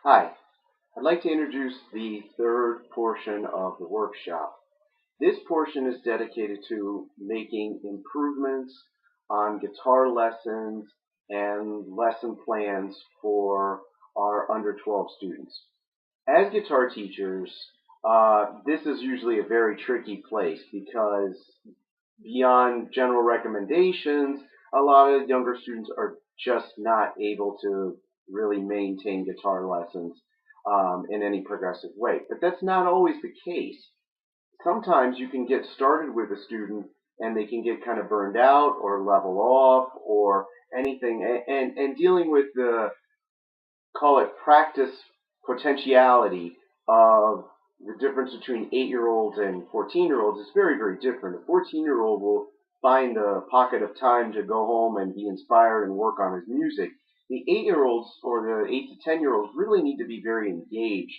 Hi, I'd like to introduce the third portion of the workshop. This portion is dedicated to making improvements on guitar lessons and lesson plans for our under 12 students. As guitar teachers, this is usually a very tricky place because beyond general recommendations, a lot of younger students are just not able to really maintain guitar lessons in any progressive way. But that's not always the case. Sometimes you can get started with a student and they can get kind of burned out or level off or anything. And dealing with the, call it practice potentiality of the difference between 8-year-olds and 14-year-olds is very, very different. A 14-year-old will find a pocket of time to go home and be inspired and work on his music. The 8-year-olds or the 8 to 10-year-olds really need to be very engaged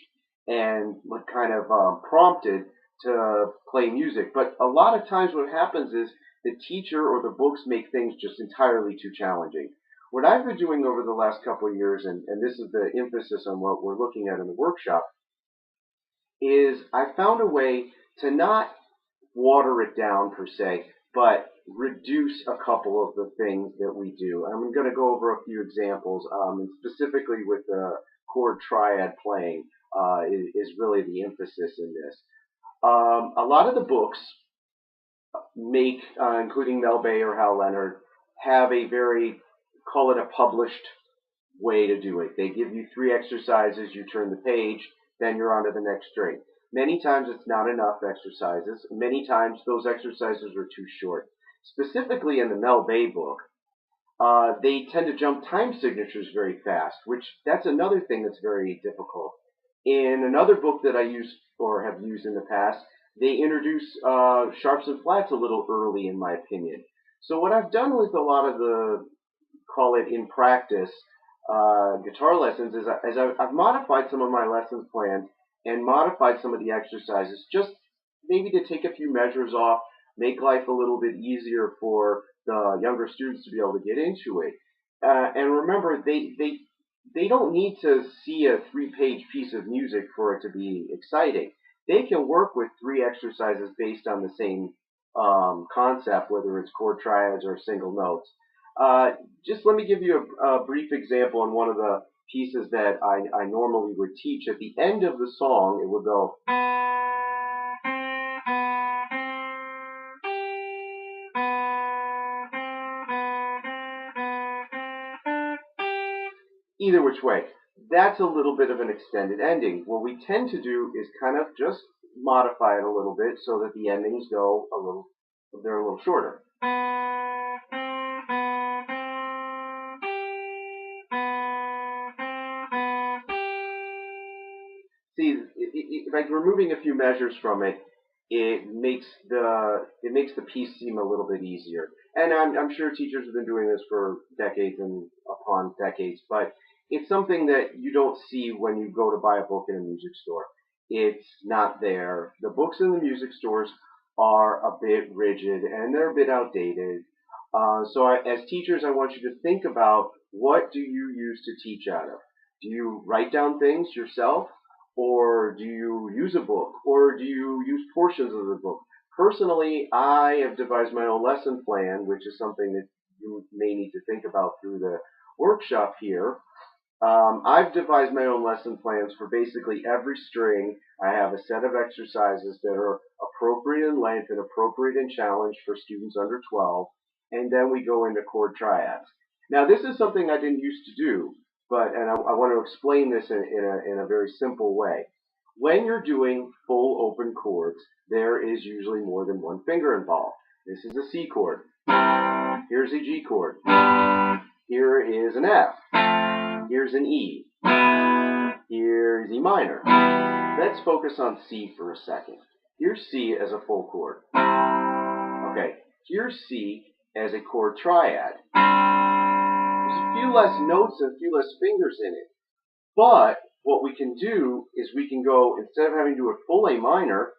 and kind of prompted to play music. But a lot of times what happens is the teacher or the books make things just entirely too challenging. What I've been doing over the last couple of years, and this is the emphasis on what we're looking at in the workshop, is I found a way to not water it down per se, but reduce a couple of the things that we do. I'm going to go over a few examples, and specifically with the chord triad playing is really the emphasis in this. A lot of the books make, including Mel Bay or Hal Leonard, have a very, call it a published way to do it. They give you 3 exercises, you turn the page, then you're on to the next string. Many times it's not enough exercises. Many times those exercises are too short. Specifically in the Mel Bay book, they tend to jump time signatures very fast, which that's another thing that's very difficult. In another book that I use or have used in the past, they introduce sharps and flats a little early, in my opinion. So what I've done with a lot of the, call it in practice, guitar lessons is I've modified some of my lesson plans and modified some of the exercises just maybe to take a few measures off, make life a little bit easier for the younger students to be able to get into it. And remember, they don't need to see a 3-page piece of music for it to be exciting. They can work with 3 exercises based on the same concept, whether it's chord triads or single notes. Just let me give you a brief example on one of the pieces that I normally would teach. At the end of the song, it would go either which way. That's a little bit of an extended ending. What we tend to do is kind of just modify it a little bit so that the endings go they're a little shorter. See, like removing a few measures from it, it makes the piece seem a little bit easier. And I'm sure teachers have been doing this for decades and upon decades, but it's something that you don't see when you go to buy a book in a music store. It's not there. The books in the music stores are a bit rigid and they're a bit outdated. As teachers, I want you to think about, what do you use to teach out of? Do you write down things yourself? Or do you use a book? Or do you use portions of the book? Personally, I have devised my own lesson plan, which is something that you may need to think about through the workshop here. I've devised my own lesson plans for basically every string. I have a set of exercises that are appropriate in length and appropriate in challenge for students under 12, and then we go into chord triads. Now, this is something I didn't used to do, and I want to explain this in a very simple way. When you're doing full open chords, there is usually more than one finger involved. This is a C chord. Here's a G chord. Here is an F. Here's an E. Here's E minor. Let's focus on C for a second. Here's C as a full chord. Okay, here's C as a chord triad. There's a few less notes and a few less fingers in it. But what we can do is we can go, instead of having to do a full A minor,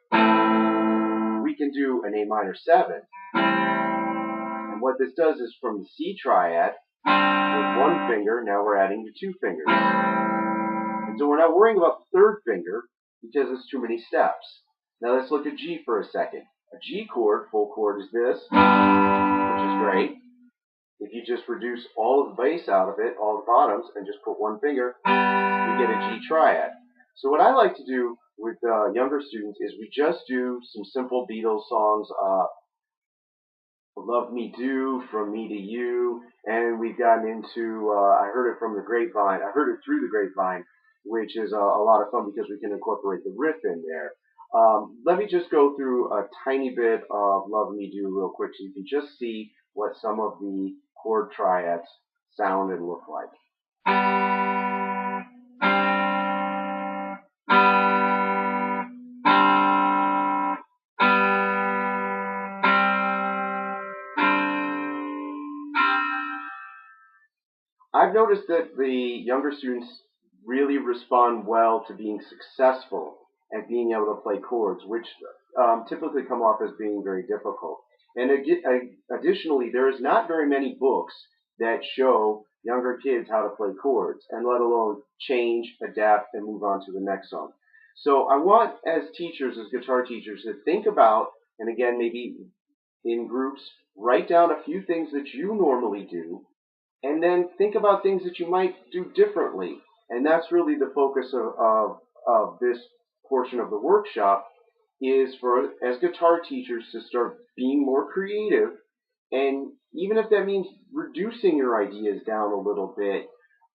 we can do an A minor 7. And what this does is from the C triad, with one finger, now we're adding the 2 fingers. So we're not worrying about the third finger because it's too many steps. Now let's look at G for a second. A G chord, full chord, is this, which is great. If you just reduce all of the bass out of it, all the bottoms, and just put one finger, we get a G triad. So what I like to do with younger students is we just do some simple Beatles songs, Love Me Do, From Me to You, and we've gotten into, I heard it from the grapevine, I heard it through the grapevine, which is a lot of fun because we can incorporate the riff in there. Let me just go through a tiny bit of Love Me Do real quick so you can just see what some of the chord triads sound and look like. I've noticed that the younger students really respond well to being successful and being able to play chords, which typically come off as being very difficult. And additionally, there is not very many books that show younger kids how to play chords, and let alone change, adapt, and move on to the next song. So I want, as teachers, as guitar teachers, to think about, and again, maybe in groups, write down a few things that you normally do and then think about things that you might do differently. And that's really the focus of this portion of the workshop, is for, as guitar teachers, to start being more creative. And even if that means reducing your ideas down a little bit,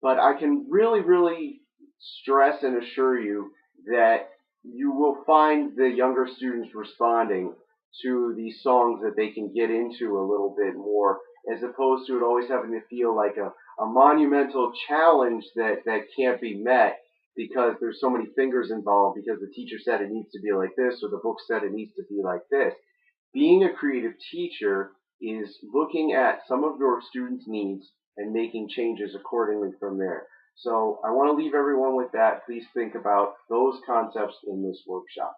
but I can really, really stress and assure you that you will find the younger students responding to these songs that they can get into a little bit more, as opposed to it always having to feel like a monumental challenge that can't be met because there's so many fingers involved, because the teacher said it needs to be like this or the book said it needs to be like this. Being a creative teacher is looking at some of your students' needs and making changes accordingly from there. So I want to leave everyone with that. Please think about those concepts in this workshop.